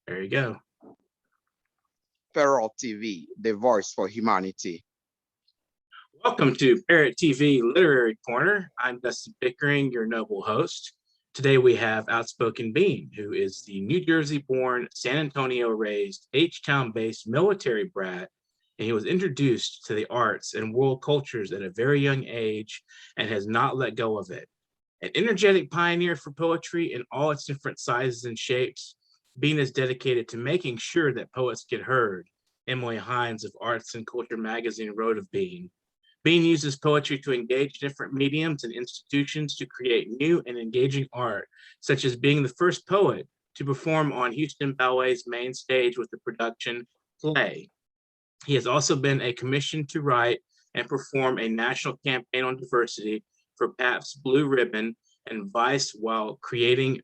There you go. Parrot TV, the voice for humanity. Welcome to Parrot TV Literary Corner. I'm Dustin Pickering, your noble host. Today we have Outspoken Bean, who is the New Jersey-born, San Antonio-raised, H-Town-based military brat, and he was introduced to the arts and world cultures at a very young age and has not let go of it. An energetic pioneer for poetry in all its different sizes and shapes, Bean is dedicated to making sure that poets get heard. Emily Hines of Arts and Culture magazine wrote of Bean. Bean uses poetry to engage different mediums and institutions to create new and engaging art, such as being the first poet to perform on Houston Ballet's main stage with the production Play. He has also been a commissioned to write and perform a national campaign on diversity for Pabst Blue Ribbon and Vice while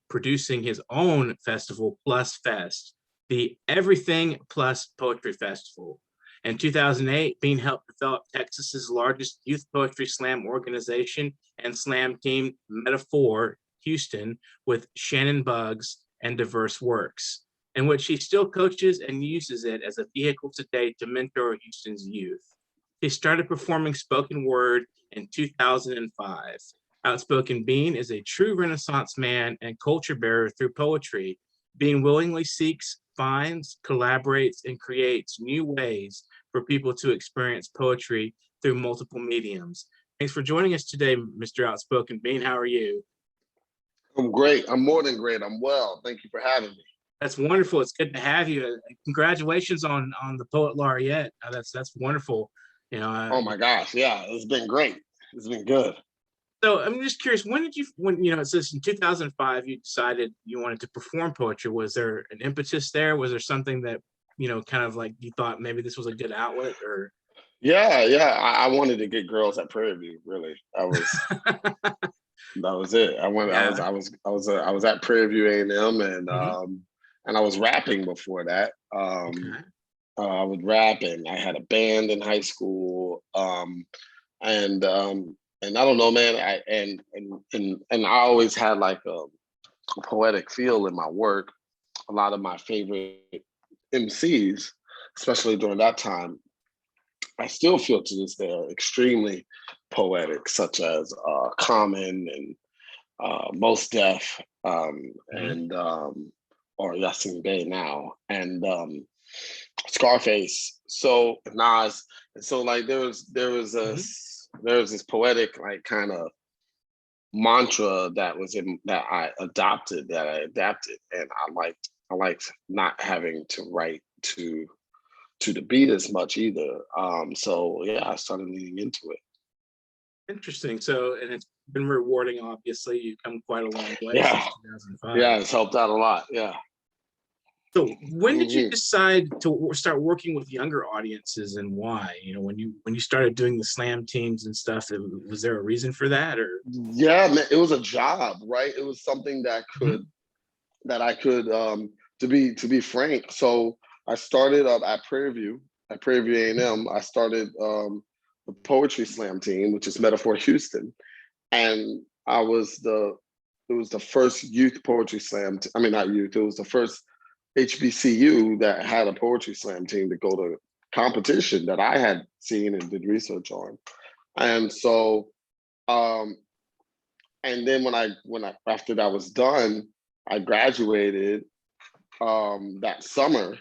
producing his own festival, Plus Fest, the Everything Plus Poetry Festival. In 2008, Bean helped develop Texas's largest youth poetry slam organization and slam team, Metaphor Houston, with Shannon Buggs and Diverse Works, in which he still coaches and uses it as a vehicle today to mentor Houston's youth. He started performing spoken word in 2005. Outspoken Bean is a true Renaissance man and culture bearer through poetry. Bean willingly seeks, finds, collaborates, and creates new ways for people to experience poetry through multiple mediums. Thanks for joining us today, Mr. Outspoken Bean. How are you? I'm great. I'm more than great. I'm well. Thank you for having me. That's wonderful. It's good to have you. Congratulations on the Poet Laureate. That's wonderful. Oh my gosh, yeah, it's been great. It's been good. So I'm just curious, when it says in 2005 you decided you wanted to perform poetry. Was there an impetus there? Was there something that kind of like you thought maybe this was a good outlet? Or Yeah. I wanted to get girls at Prairie View. Really, that was it. Yeah. I was at Prairie View A&M, Mhm. and I was rapping before that. Okay. I was rapping. I had a band in high school, and I don't know, man. And I always had like a poetic feel in my work. A lot of my favorite MCs, especially during that time, I still feel to this day are extremely poetic, such as Common and Mos Def, Mhm. and or Yasin Bey now, and Scarface. So Nas, and so like Mhm. there was this poetic like kind of mantra that I adapted, and I liked not having to write to the beat as much either. So yeah, I started leaning into it. Interesting. So, and it's been rewarding. Obviously, you've come quite a long way since Yeah, 2005. yeah, it's helped out a lot. Yeah. So, when did you hmm decide to start working with younger audiences, and why? When you started doing the slam teams and stuff, was there a reason for that, or? Yeah, man, it was a job, right? It was something Mhm. that I could to be frank. So I started up at Prairie View A&M. I started the poetry slam team, which is Metaphor Houston, and I was the it was the first youth poetry slam. I mean, not youth. It was the first HBCU that had a poetry slam team to go to competition that I had seen and did research on. And so, um, and then when I after that was done, I graduated that summer,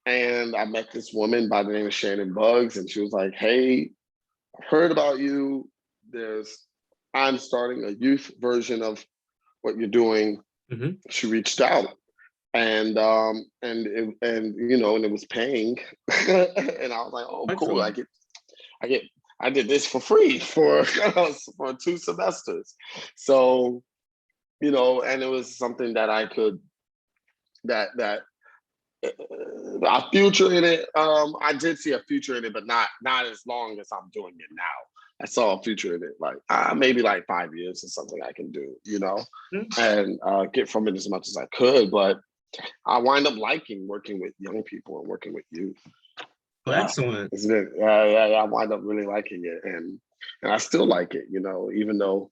and I met this woman by the name of Shannon Buggs, and she was like, "Hey, I've heard about you. There's I'm starting a youth version of what you're doing." Mhm. She reached out, and it was paying, and I was like, "Oh, cool! Excellent. I get I did this for free for for 2 semesters." So and it was something that I could that a future in it. I did see a future in it, but not as long as I'm doing it now. I saw a future in it, like maybe like 5 years or something I can do, Mhm. and get from it as much as I could. But I wind up liking working with young people and working with youth. Well, Yeah, excellent. it's been yeah. I wind up really liking it, and I still like it, even though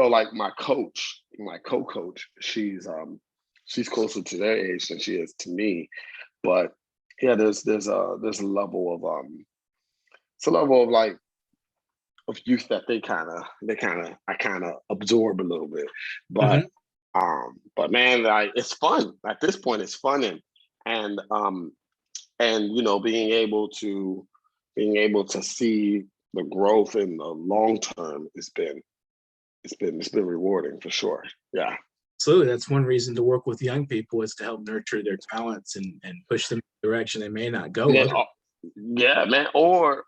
like my coach, my co-coach, she's she's closer to their age than she is to me. But yeah, there's a level of it's a level of like of youth that I kind of absorb a little bit. But man, like it's fun. At this point, it's fun and you know, being able to see the growth in the long term it's been rewarding for sure. Yeah. Absolutely. That's one reason to work with young people, is to help nurture their talents and push them in a direction they may not go. Yeah, yeah, man. Or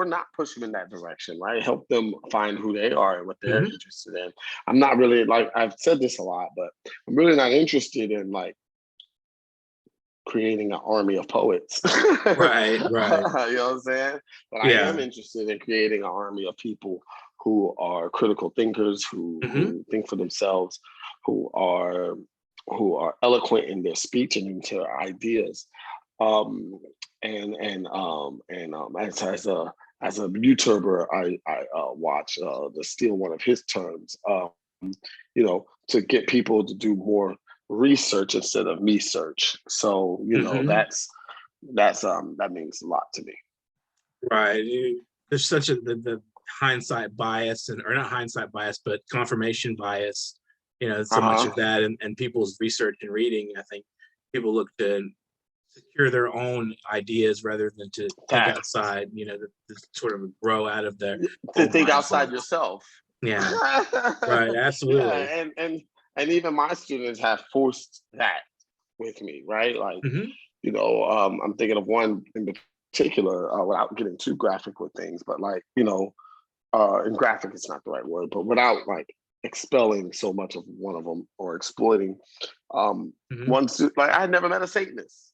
not push them in that direction, right? Help them find who they are and what they're interested in. I'm not really, like, I've said this a lot, but I'm really not interested in like creating an army of poets. Right. You know what I'm saying? But I am interested in creating an army of people who are critical thinkers, who think for themselves, who are eloquent in their speech and in their ideas. As a YouTuber, I watch to steal one of his terms, you know, to get people to do more research instead of me search. So, you know, that means a lot to me. Right. There's such the hindsight bias, or not hindsight bias, but confirmation bias. You know, so much of that, and people's research and reading. I think people look to secure their own ideas rather than to think outside. You know, to sort of grow out of their to think outside yourself. Yeah. Right. Absolutely. Yeah, and even my students have forced that with me, right? Like, you know, I'm thinking of one in particular, without getting too graphic with things, but like, you know, and graphic is not the right word, but without like expelling so much of one of them or exploiting one student. Like, I had never met a Satanist,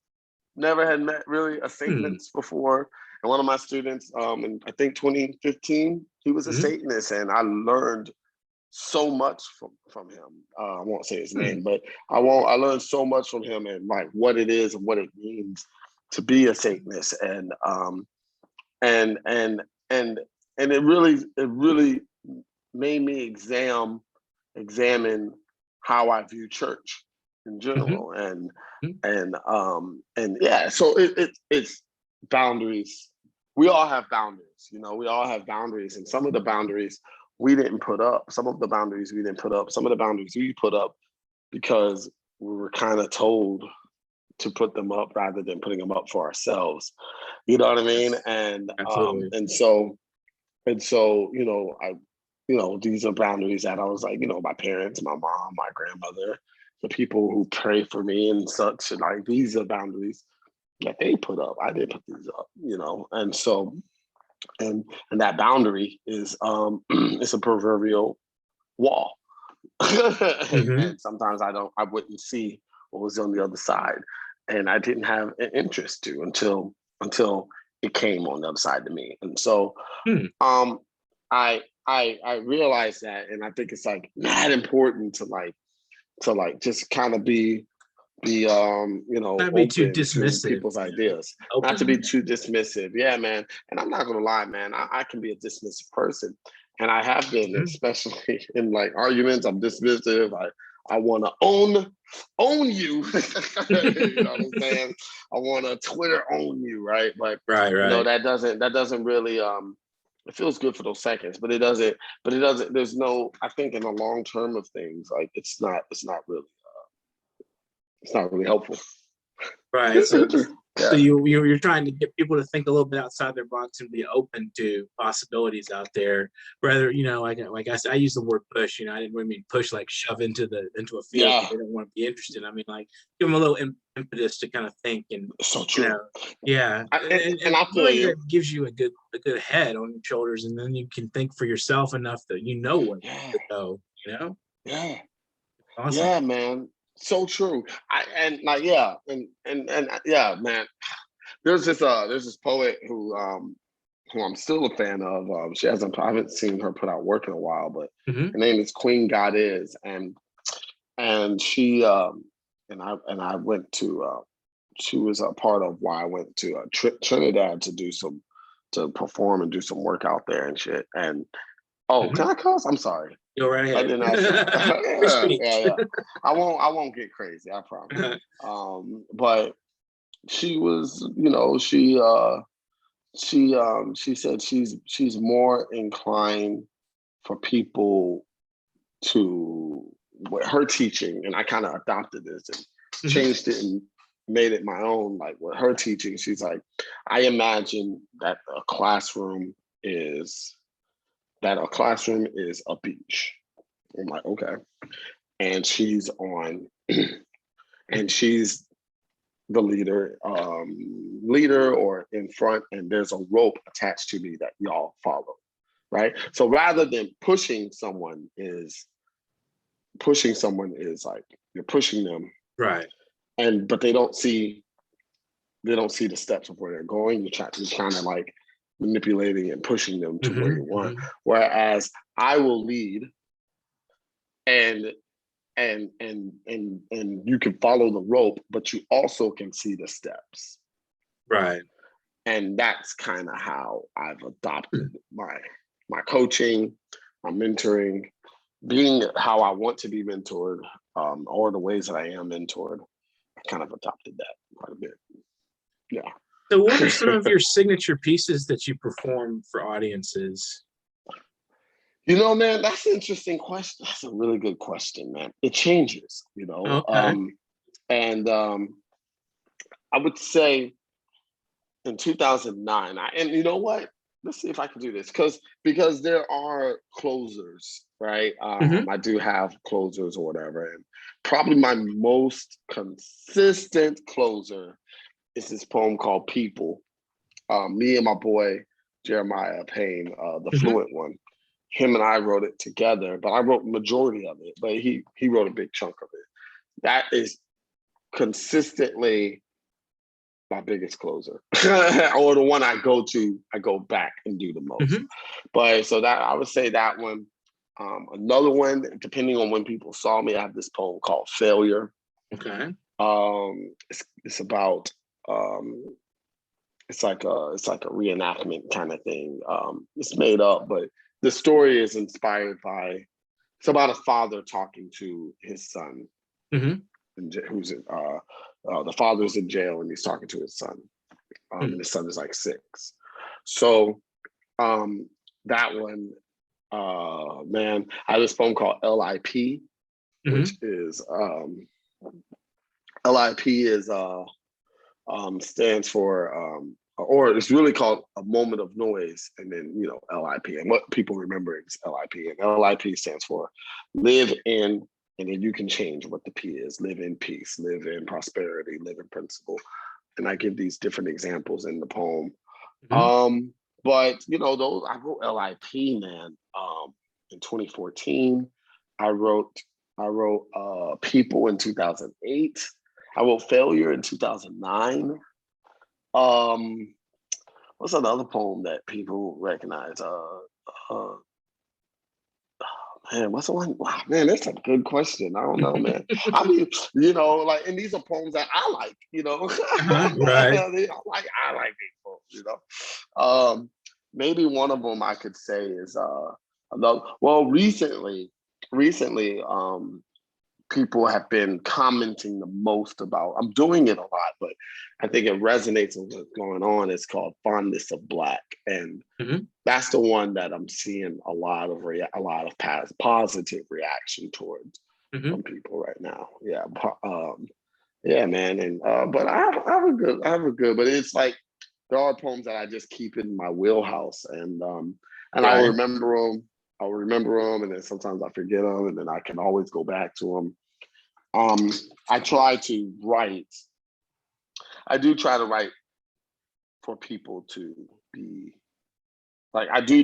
never had met really a Satanist before. And one of my students, in I think 2015, he was a Satanist, and I learned so much from him. I won't say his name, but I learned so much from him, and like what it is and what it means to be a Satanist, and it really made me examine how I view church in general, and yeah. So it's boundaries. We all have boundaries, you know. We all have boundaries, and some of the boundaries we didn't put up. Some of the boundaries we didn't put up. Some of the boundaries we put up because we were kind of told to put them up rather than putting them up for ourselves. You know what I mean? And so you know, these are boundaries that I was like, you know, my parents, my mom, my grandmother, the people who pray for me and such, and like these are boundaries that they put up. I didn't put these up, you know. And so and that boundary is it's a proverbial wall. And sometimes I wouldn't see what was on the other side, and I didn't have an interest to until it came on the other side to me. And so I realized that, and I think it's like not important to just kind of be you know, not be too open to dismissive, people's ideas, not to be too dismissive. Yeah, man. And I'm not gonna lie, man, I can be a dismissive person, and I have been, especially in like arguments. I'm dismissive. I want to own you. You know what I'm saying? I want to Twitter own you, right? But you know, that doesn't really it feels good for those seconds, but it doesn't. There's no. I think in the long term of things, like it's not really helpful. Right. So you're trying to get people to think a little bit outside their box and be open to possibilities out there. Rather, you know, like I said, I use the word push. You know, I didn't really mean push like shove into a field that they don't want to be interested. I mean, like give them a little impetus to kind of think, and so true. You know, yeah, and I feel really that gives you a good head on your shoulders, and then you can think for yourself enough that you know what to know. You know. Yeah. Awesome. Yeah, man. So true. Yeah, man. There's this poet who I'm still a fan of. I haven't seen her put out work in a while, but her name is Queen God Is, and she and I went to she was a part of why I went to Trinidad to perform and do some work out there and shit. And can I cuss? I'm sorry. Go right I ahead. didn't ask that. Free Yeah, speech. yeah, yeah. I won't get crazy, I promise. But she was, you know, she said she's more inclined for people to with her teaching, and I kind of adopted this and changed it and made it my own. Like with her teaching, she's like, I imagine that a classroom is a beach. I'm like, okay. And she's on, and she's the leader or in front, and there's a rope attached to me that y'all follow, right? So rather than pushing someone is like you're pushing them, Right. but they don't see the steps of where they're going. You're kind of like manipulating and pushing them to where you want. Whereas I will lead, and you can follow the rope, but you also can see the steps. Right. And that's kind of how I've adopted my coaching, my mentoring, being how I want to be mentored, or the ways that I am mentored. I kind of adopted that quite a bit. Yeah. So what are some of your signature pieces that you perform for audiences? You know, man, that's an interesting question. That's a really good question, man. It changes, you know. Okay. I would say in 2009, and you know what? Let's see if I can do this because there are closers, right? I do have closers or whatever, and probably my most consistent closer is this poem called "People." Me and my boy Jeremiah Payne, the fluent one. Him and I wrote it together, but I wrote the majority of it, but he wrote a big chunk of it. That is consistently my biggest closer, or the one I go back and do the most. But so that I would say that one. Another one, depending on when people saw me, I have this poem called "Failure." Okay. It's about it's like a reenactment kind of thing. It's made up, but the story is inspired by. It's about a father talking to his son, who's the father's in jail, and he's talking to his son, and his son is like 6. So that one, man, I have this poem called LIP, which is LIP is stands for or it's really called a moment of noise, and then LIP, and what people remember is LIP, and LIP stands for live in, and then you can change what the P is. Live in peace, live in prosperity, live in principle. And I give these different examples in the poem. But those I wrote LIP, man, in 2014. I wrote People in 2008. I wrote Failure in 2009. What's another poem that people recognize? Man, what's the one? Wow, man, that's a good question. I don't know, man. I mean, and these are poems that I like, Right. I like these poems, maybe one of them I could say is another. Well, recently, people have been commenting the most about. I'm doing it a lot, but I think it resonates with what's going on. It's called Fondness of Black, and that's the one that I'm seeing a lot of positive reaction towards from people right now. Yeah, yeah, man. And but I have a good, but it's like there are poems that I just keep in my wheelhouse, and I'll remember them. And then sometimes I forget them, and then I can always go back to them. I do try to write for people to be like, I do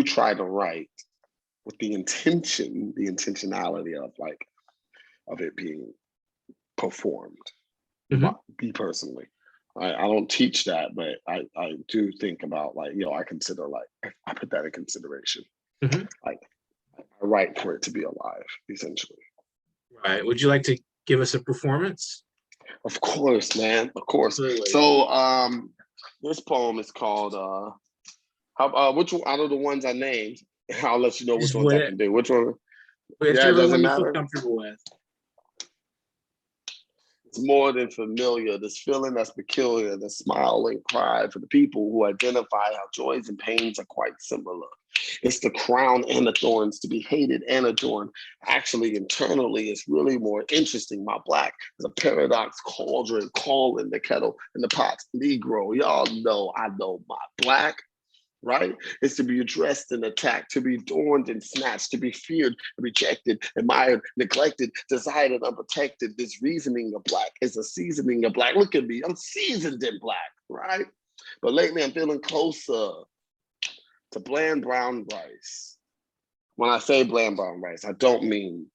try to write with the intentionality of it being performed. Me personally. I don't teach that, but I do think about I consider I put that in consideration. Like I write for it to be alive, essentially. Right. Would you like to give us a performance? Of course, man. Of course. Absolutely. So this poem is called which one out of the ones I named, I'll let you know which Just ones I can do. Which one? Yeah, it whichever doesn't one you feel matter. comfortable with. It's more than familiar. This feeling that's peculiar, the smile and cry for the people who identify how joys and pains are quite similar. It's the crown and the thorns, to be hated and adorned. Actually, internally, it's really more interesting. My black is a paradox cauldron, calling the kettle and the pot's Negro. Y'all know I know my black. Right? It's to be addressed and attacked, to be adorned and snatched, to be feared, rejected, admired, neglected, desired, and unprotected. This reasoning of black is a seasoning of black. Look at me, I'm seasoned in black, right? But lately I'm feeling closer to bland brown rice. When I say bland brown rice, I don't mean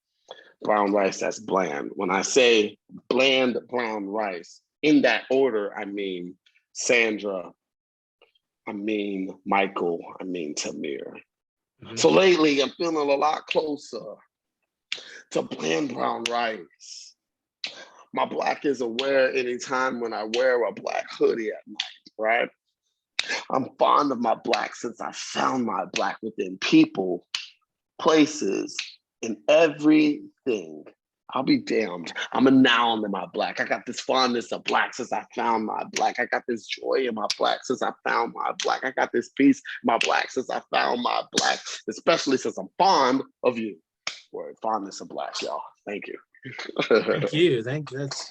brown rice that's bland. When I say bland brown rice, in that order, I mean Sandra, I mean Michael, I mean Tamir. So lately, I'm feeling a lot closer to bland brown rice. My black is aware anytime when I wear a black hoodie at night, right? I'm fond of my black since I found my black within people, places, and everything. I'll be damned. I'm a noun in my black. I got this fondness of black since I found my black. I got this joy in my black since I found my black. I got this peace in my black since I found my black, especially since I'm fond of you. Word, fondness of black, y'all. Thank you. Thank you. Thank you. That's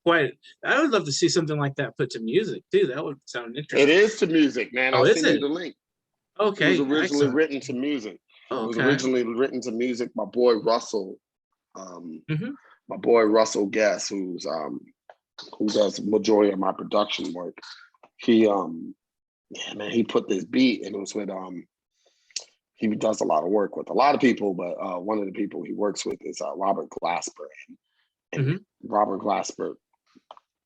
quite. I would love to see something like that put to music too. That would sound interesting. It is to music, man. Oh, I'll is send you it? the link. Okay. It was originally excellent. written to music. Oh, It was okay. originally written to music. My boy Russell, my boy Russell Guest, who does majority of my production work. He yeah, man, he put this beat, and it was with he does a lot of work with a lot of people, but one of the people he works with is Robert Glasper, and Robert Glasper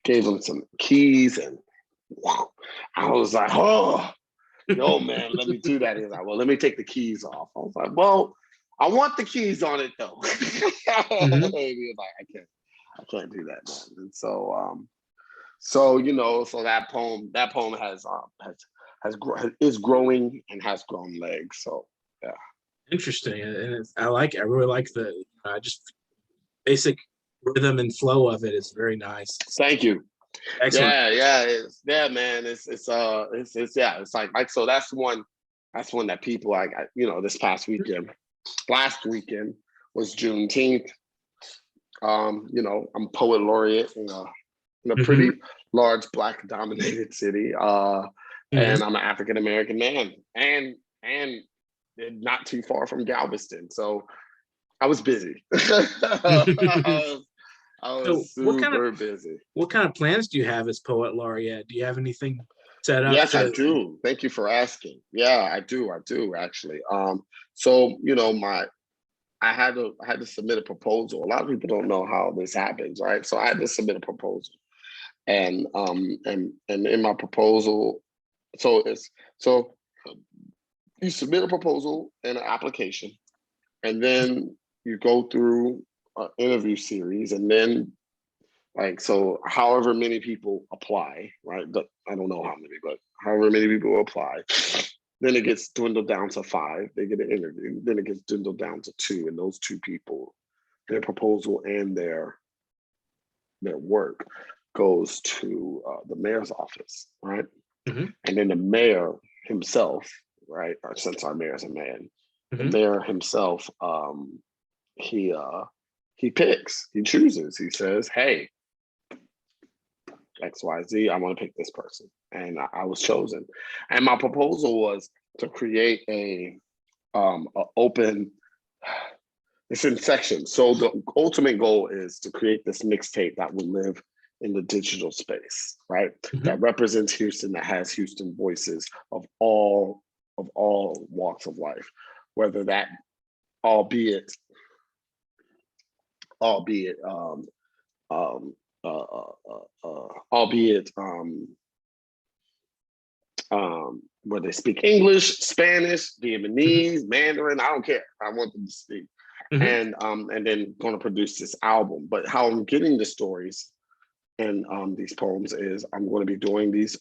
gave him some keys, and wow, I was like, oh, yo, man, let me do that. He's like, well, let me take the keys off. I was like, well, I want the keys on it though. He was like, I can't do that, man. And so you know, so that poem is growing and has grown legs. So yeah, Interesting, and I like it. I really like the just basic rhythm and flow of it. Is very nice. Thank you. Excellent. Yeah, man. It's yeah. It's like so that's one that people you know, this past weekend, last weekend was Juneteenth. You know, I'm poet laureate in a pretty large black dominated city. And I'm an African American man, and not too far from Galveston. So I was busy. I was super busy. What kind of plans do you have as poet laureate? Do you have anything set up? Yes, I do. Thank you for asking. Yeah, I do actually. So you know, I had to submit a proposal. A lot of people don't know how this happens, right? So I had to submit a proposal, and in my proposal, so you submit a proposal and an application, and then you go through an interview series, and then so however many people apply, right? But I don't know how many, but however many people apply, then it gets dwindled down to 5. They get an interview. Then it gets dwindled down to 2, and those 2 people, their proposal and their work goes to the mayor's office, right? And then the mayor himself, right? Or since our mayor's a man, the mayor himself, he picks, he chooses, he says, hey, XYZ, I want to pick this person. And I was chosen. And my proposal was to create a open, it's in sections. So the ultimate goal is to create this mixtape that will live in the digital space, right? That represents Houston, that has Houston voices of all walks of life, whether that albeit where they speak English, Spanish, Vietnamese, Mandarin, I don't care. I want them to speak. And then going to produce this album. But how I'm getting the stories and these poems is I'm going to be doing these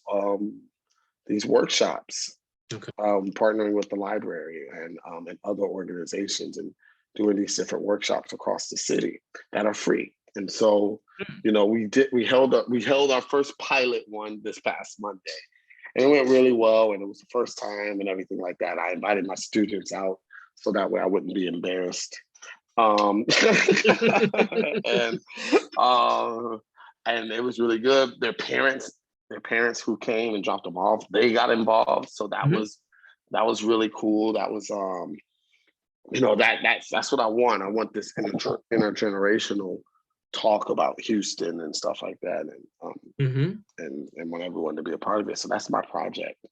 workshops Okay. partnering with the library and other organizations and doing these different workshops across the city that are free. And so, you know, we held our first pilot one this past Monday, and it went really well. And it was the first time and everything like that. I invited my students out so that way I wouldn't be embarrassed. And and it was really good. Their parents who came and dropped them off, they got involved. So that was really cool. That was you know, that's what I want. I want this intergenerational talk about Houston and stuff like that, and want everyone to be a part of it. So that's my project.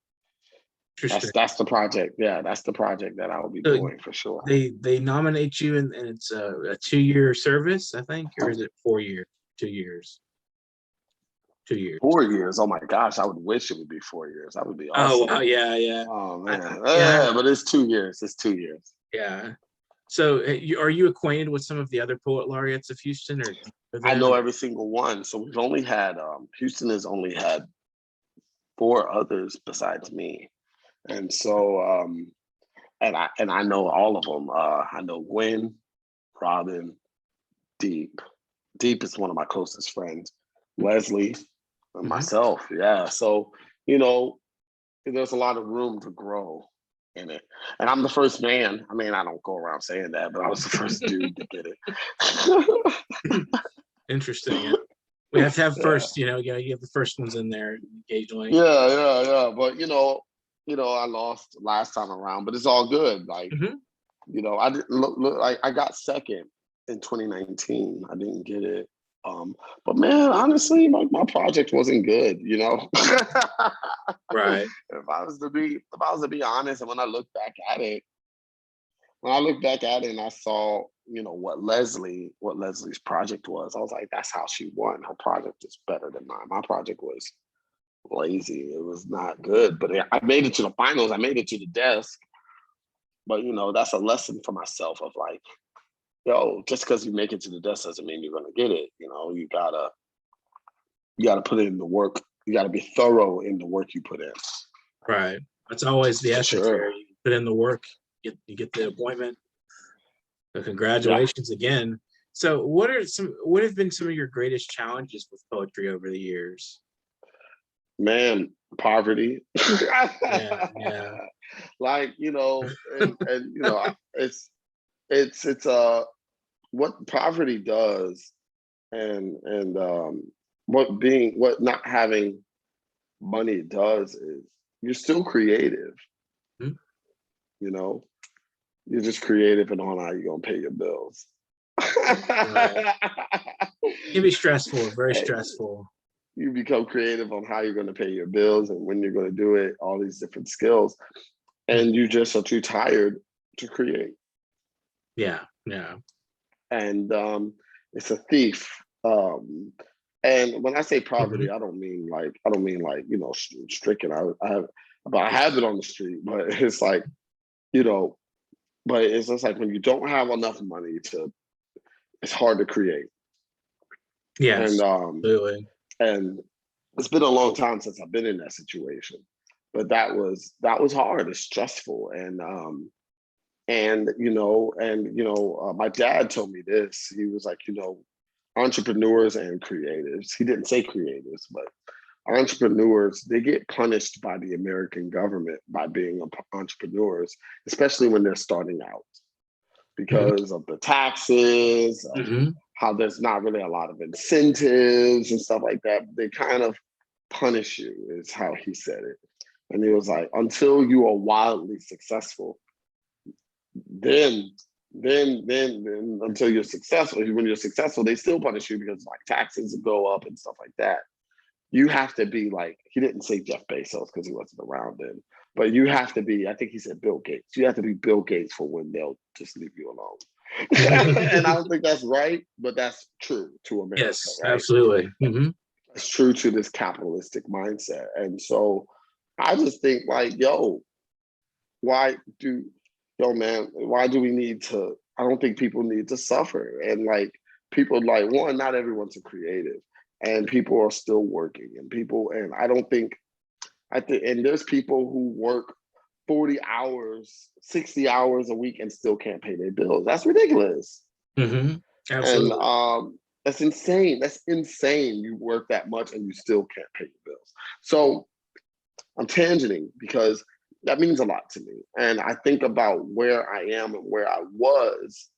That's the project. Yeah, that's the project that I will be doing for sure. They nominate you, and it's a 2-year service, I think, or is it 4 years? 2 years. 2 years. 4 years. Oh my gosh, I would wish it would be 4 years. That would be awesome. Oh wow, yeah. Oh man, yeah, but it's 2 years. It's 2 years. Yeah. So, are you acquainted with some of the other poet laureates of Houston, or I know every single one. So we've only had Houston has only had 4 others besides me, and so and I know all of them. I know Gwen, Robin, Deep. Deep is one of my closest friends. Leslie, and myself. Yeah. So you know, there's a lot of room to grow in it. And I'm the first man. I mean, I don't go around saying that, but I was the first dude to get it. Interesting. Yeah. We have to have first, you have the first ones in there occasionally. Yeah. But you know, I lost last time around, but it's all good. Like, you know, I didn't look like I got second in 2019. I didn't get it. But man, honestly, my project wasn't good, you know. Right. If I was to be honest, and when I look back at it and I saw, you know, what Leslie's project was, I was like, that's how she won. Her project is better than mine. My project was lazy. It was not good, but I made it to the finals. I made it to the desk. But you know, that's a lesson for myself of like, yo, just because you make it to the desk doesn't mean you're gonna get it. You know, you gotta put in the work. You gotta be thorough in the work you put in. Right. That's always the essence. Sure. You put in the work, you get the appointment. So congratulations again. So what have been some of your greatest challenges with poetry over the years? Man, poverty. Yeah. Like, you know, and you know, it's what poverty does and what not having money does is you're still creative. Mhm. You know, you're just creative and on how you're gonna pay your bills. Right. It can be stressful, very stressful. You become creative on how you're going to pay your bills and when you're going to do it, all these different skills, and you just are too tired to create. Yeah. And it's a thief. And when I say poverty, I don't mean like you know, stricken. I have it on the street, but it's like, you know, but it's just like when you don't have enough money it's hard to create. Yes. And absolutely. and it's been a long time since I've been in that situation, but that was hard. It's stressful, and my dad told me this. He was like, you know, entrepreneurs and creatives. He didn't say creatives, but entrepreneurs, they get punished by the American government by being entrepreneurs, especially when they're starting out, because of the taxes, how there's not really a lot of incentives and stuff like that. They kind of punish you, is how he said it. And he was like, until you are wildly successful, then until you're successful, when you're successful, they still punish you because like taxes go up and stuff like that. You have to be like, he didn't say Jeff Bezos because he wasn't around then, but you have to be, I think he said Bill Gates. You have to be Bill Gates for when they'll just leave you alone. And I don't think that's right, but that's true to America. Yes, right? absolutely. It's true to this capitalistic mindset. And so I just think like, why do we need to, I don't think people need to suffer. And like people like, one, not everyone's a creative and people are still working and I think, and there's people who work 40 hours, 60 hours a week and still can't pay their bills. That's ridiculous. Absolutely. And that's insane. That's insane. You work that much and you still can't pay your bills. So I'm tangenting because that means a lot to me. And I think about where I am and where I was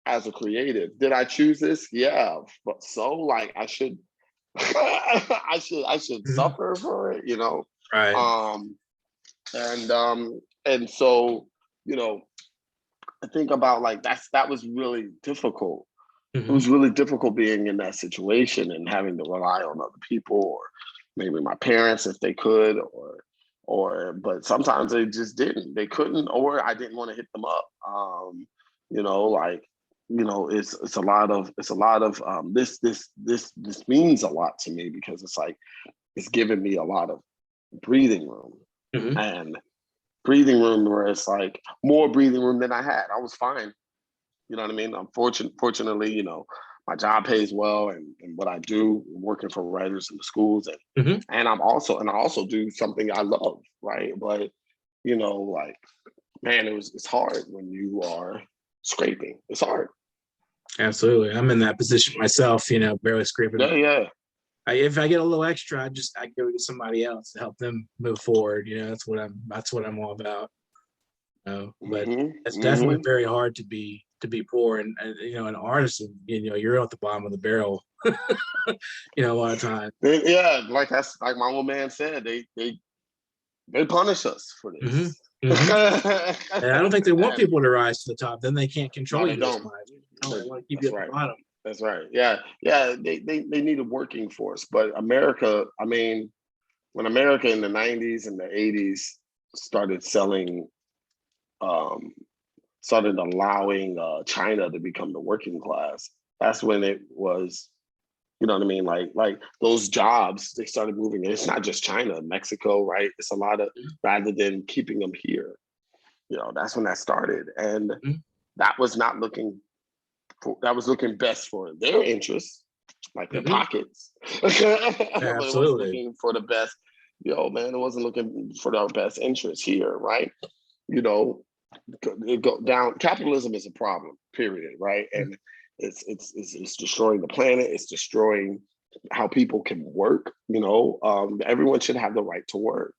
as a creative. Did I choose this? Yeah. But so like I should I should suffer for it, you know. Right. And so, you know, I think about like that was really difficult. It was really difficult being in that situation and having to rely on other people or maybe my parents if they could but sometimes they just didn't. They couldn't, or I didn't want to hit them up. You know, like, you know, it's a lot of this means a lot to me because it's like it's given me a lot of breathing room and breathing room where it's like more breathing room than I had. I was fine. You know what I mean? Fortunately, you know, my job pays well and what I do, working for writers in the schools and I also do something I love, right? But you know, like, man, it's hard when you are scraping. It's hard. Absolutely. I'm in that position myself, you know, barely scraping. Yeah. If I get a little extra, I go to somebody else to help them move forward. You know, that's what I'm all about. But it's definitely very hard to be poor and you know, an artist, and you know, you're at the bottom of the barrel. You know, a lot of times. Yeah, like that's like my old man said, they punish us for this. And I don't think they want people to rise to the top. Then they can't control you. Don't. They want to keep you at the bottom. That's right. Yeah. They need a working force, but America. I mean, when America in the '90s and the '80s started started allowing China to become the working class, that's when it was, you know what I mean? Like those jobs, they started moving. And it's not just China, Mexico, right? It's a lot of, rather than keeping them here, you know, that's when that started. And that was not looking, that was looking best for their interests, like their pockets. But it wasn't looking for the best, man, it wasn't looking for our best interest here, right? You know, it go down. Capitalism is a problem, period, right? And it's destroying the planet. It's destroying how people can work. You know, everyone should have the right to work.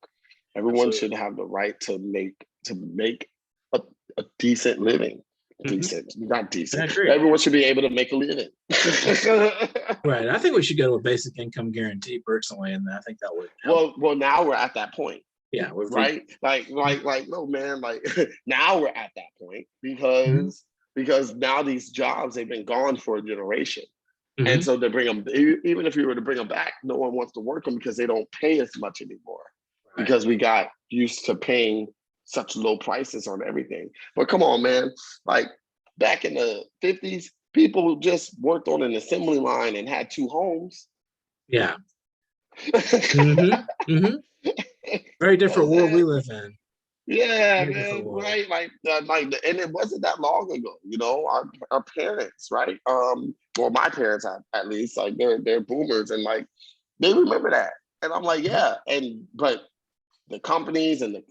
Everyone should have the right to make a decent living. Decent, not decent. Everyone should be able to make a living. Right. I think we should go to a basic income guarantee personally, and I think that would help. Well, now we're at that point. Yeah, right. Like, no, man. Like, now we're at that point because now these jobs, they've been gone for a generation, and so they bring them. Even if you were to bring them back, no one wants to work them because they don't pay as much anymore. Right. Because we got used to paying such low prices on everything. But come on, man. Like back in the 50s, people just worked on an assembly line and had 2 homes. Yeah. Very different world we live in. Yeah, man, right? Like, and it wasn't that long ago. You know, our parents, right? Well, my parents at least, like they're boomers, and like they remember that. And I'm like, yeah. But the companies and the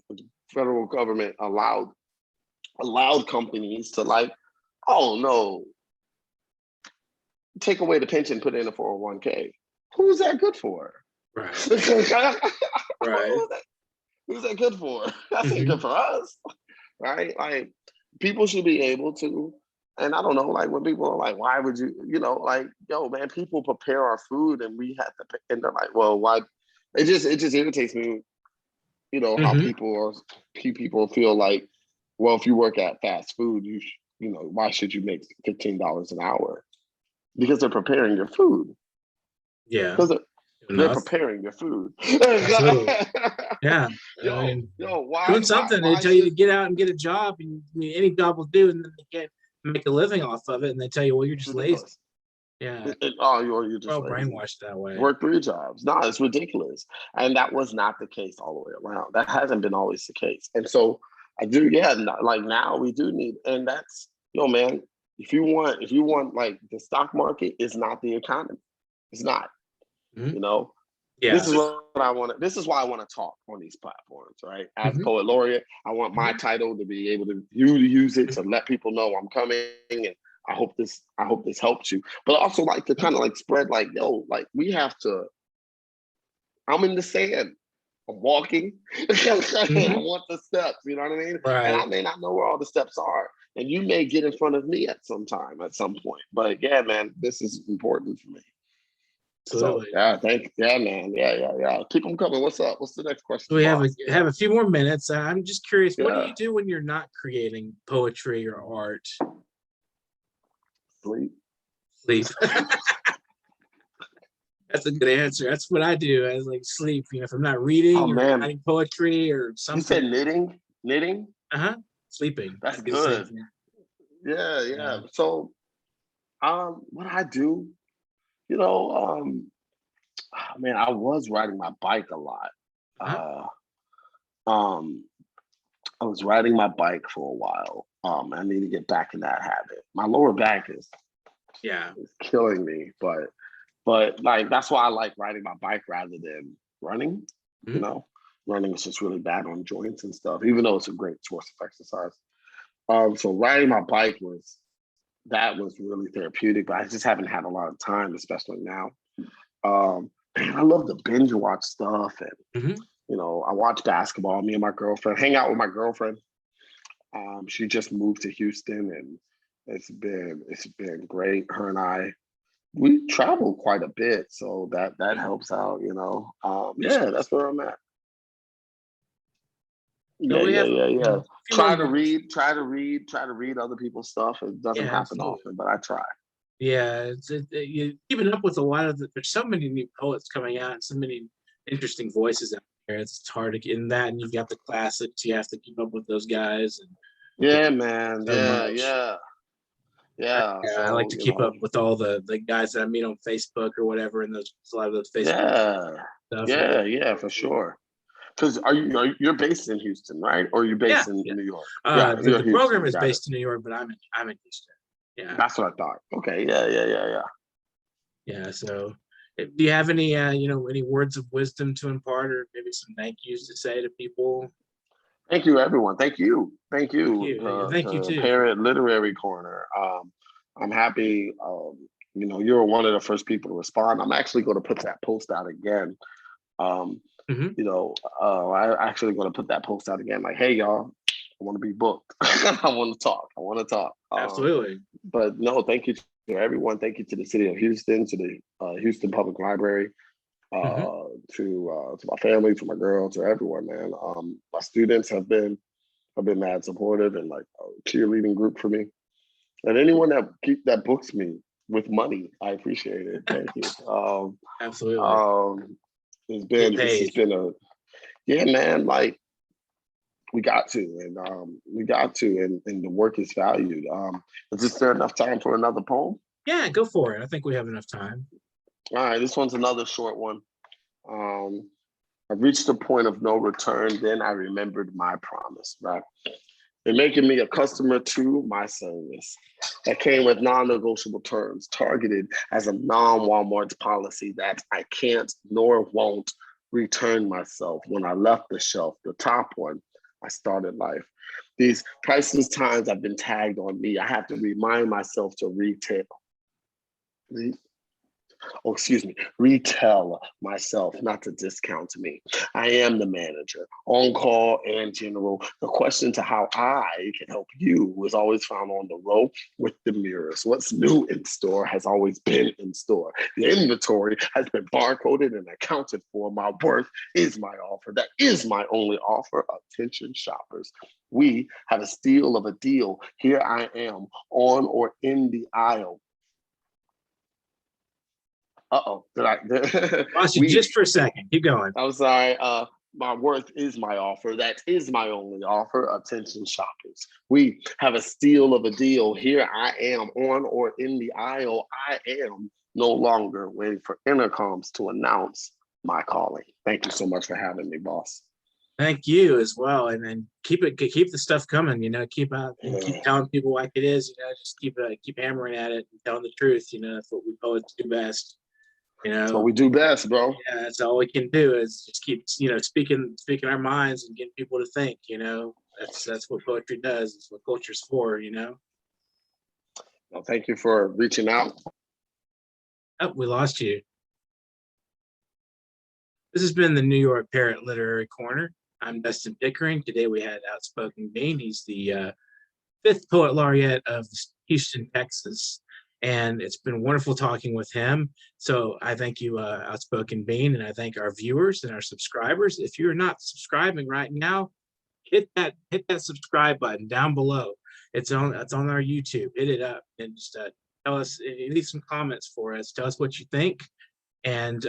federal government allowed companies to like, oh no, take away the pension, put in a 401k. Who's that good for? Right. Right. Who's that good for? That's ain't good for us, right? Like people should be able to, and I don't know, like when people are like, why would you, you know, like, yo, man, people prepare our food and we have to pay, and they're like, well, why? It just irritates me, you know, how people feel like, well, if you work at fast food, you know, why should you make $15 an hour? Because they're preparing your food. Yeah. Because they're preparing your food. Absolutely. Yeah. Why doing something, they tell you to get out and get a job, and any job will do, and then they can't make a living off of it, and they tell you, well, you're just lazy. Yeah. You're just brainwashed that way. Work 3 jobs. No, it's ridiculous. And that was not the case all the way around. That hasn't been always the case. And so I do, like now we do need, and that's, man, if you want like the stock market is not the economy. It's not. You know, Yeah. This is what I want to. This is why I want to talk on these platforms, right? As Mhm. poet laureate, I want my title to be able to use it to let people know I'm coming, and I hope this helps you. But I also like to kind of like spread like, yo, like we have to. I'm in the sand. I'm walking. I want the steps. You know what I mean? And I Right. may not know where all the steps are, and you may get in front of me at some time, at some point. But yeah, man, this is important for me. So Absolutely. yeah, man. Yeah. Keep them coming. What's up? What's the next question, We boss? have a few more minutes. I'm just curious, what do Yeah, you do when you're not creating poetry or art? sleep. Sleep. That's a good answer. That's what I do. I like sleep. You know, if I'm not Oh reading or man, writing poetry or you said something. knitting. Knitting. Sleeping. I That's do the same good. thing. Yeah. Yeah. So what I do, you know, man, I was riding my bike a lot. Uh-huh. Uh, um, I was riding my bike for a while. I need to get back in that habit. My lower back Yeah. is killing me, but like that's why I like riding my bike rather than running. You Mhm. know, running is just really bad on joints and stuff, even though it's a great source of exercise. So riding my bike was really therapeutic, but I just haven't had a lot of time, especially now. Man, I love to binge watch stuff, and Mhm. I watch basketball. Me and my girlfriend hang out with my girlfriend. She just moved to Houston, and it's been great. Her and I we travel quite a bit, so that helps out. For sure. Yeah, that's where I'm at. So we have Yeah. a few more minutes. Try to read other people's stuff. It doesn't Yeah, happen absolutely. often, but I try. Yeah, you keeping up with a lot of there's so many new poets coming out and so many interesting voices out there. It's hard to get in that, and you've got the classics. You have to keep up with those guys, and Yeah, man. so much. Yeah. I like So to keep up with all the guys that I meet on Facebook or whatever, and those a lot of those Facebook yeah, stuff. And yeah, for sure. Because you're based in Houston, right? Or you're yeah, based in yeah. New York? Yeah, The you're program Houston. is Got it. based in New York, but I'm in Houston. Yeah, That's what I thought. Okay. Yeah. yeah. So, do you have any any words of wisdom to impart, or maybe some thank yous to say to people? Thank you, everyone. Thank you. Thank you. Thank you To too. Parrot Literary Corner. I'm happy. You're one of the first people to respond. I'm actually going to put that post out again. Um, Mhm. I actually going to put that post out again. Like, hey, y'all, I want to be booked. I want to talk. Absolutely. But no, thank you to everyone. Thank you to the city of Houston, to the Houston Public Library, Mhm. to my family, to my girl, to everyone, man. My students have been mad supportive and like a cheerleading group for me. And anyone that books me with money, I appreciate it. Thank you. Absolutely. Um, Get this has paid. been a yeah, man. Like we got to, and the work is valued. Is there enough time for another poem? Yeah, go for it. I think we have enough time. All right, this one's another short one. I reached the point of no return. Then I remembered my promise. Right. They're making me a customer to my service that came with non-negotiable terms, targeted as a non-Walmart policy that I can't nor won't return myself. When I left the shelf, the top one, I started life. These priceless times have been tagged on me. I have to remind myself to retell myself, not to discount me. I am the manager, on call and general. The question to how I can help you was always found on the row with the mirrors. What's new in store has always been in store. The inventory has been barcoded and accounted for. My worth is my offer. That is my only offer. Attention shoppers. We have a steal of a deal. Here I am on or in the aisle. Did I? Lost you we. just for a second. Keep going. I'm sorry. My worth is my offer. That is my only offer. Attention shoppers. We have a steal of a deal. Here I am on or in the aisle. I am no longer waiting for intercoms to announce my calling. Thank you so much for having me, boss. Thank you as well, and then keep the stuff coming. Keep out and keep telling people like it is. Just keep hammering at it and telling the truth. That's what we poets do best. You That's what know, we do best, bro. yeah, that's all we can do is just keep, speaking our minds and getting people to think. That's what poetry does. It's what culture's for. Well, thank you for reaching out. Oh, we lost you. This has been the New York Parrot Literary Corner. I'm Dustin Pickering. Today we had Outspoken Bean. He's the fifth poet laureate of Houston, Texas. And it's been wonderful talking with him. So I thank you, Outspoken Bean, and I thank our viewers and our subscribers. If you're not subscribing right now, hit that subscribe button down below. It's on our YouTube. Hit it up and just tell us, leave some comments for us. Tell us what you think. And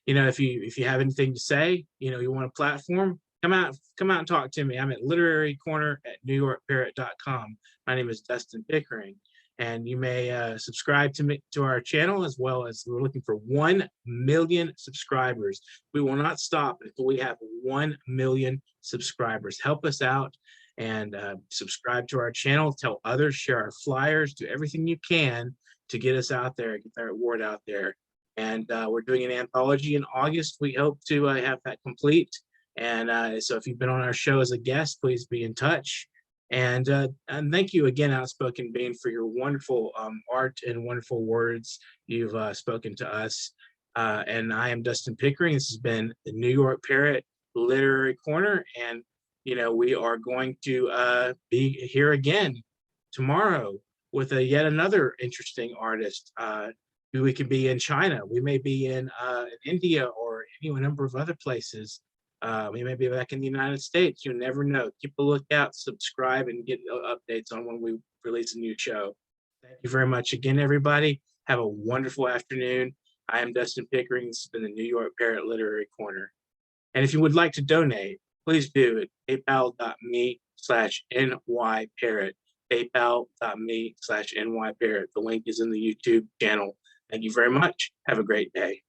if you have anything to say, you want a platform, come out and talk to me. I'm at literarycorner@newyorkparrot.com. My name is Dustin Pickering, and you may subscribe to our channel, as well as we're looking for 1 million subscribers. We will not stop until we have 1 million subscribers. Help us out and subscribe to our channel. Tell others, share our flyers, do everything you can to get us out there, get our word out there. And we're doing an anthology in August. We hope to have that complete. And so if you've been on our show as a guest, please be in touch. And thank you again, Outspoken Bean, for your wonderful art and wonderful words you've spoken to us. And I am Dustin Pickering. This has been the New York Parrot Literary Corner. And, we are going to be here again tomorrow with yet another interesting artist. We could be in China. We may be in India or a number of other places. We may be back in the United States. You never know. Keep a lookout, subscribe, and get updates on when we release a new show. Thank you very much again, everybody. Have a wonderful afternoon. I am Dustin Pickering. This has been the New York Parrot Literary Corner. And if you would like to donate, please do it. PayPal.me/NYParrot. PayPal.me/NYParrot. The link is in the YouTube channel. Thank you very much. Have a great day.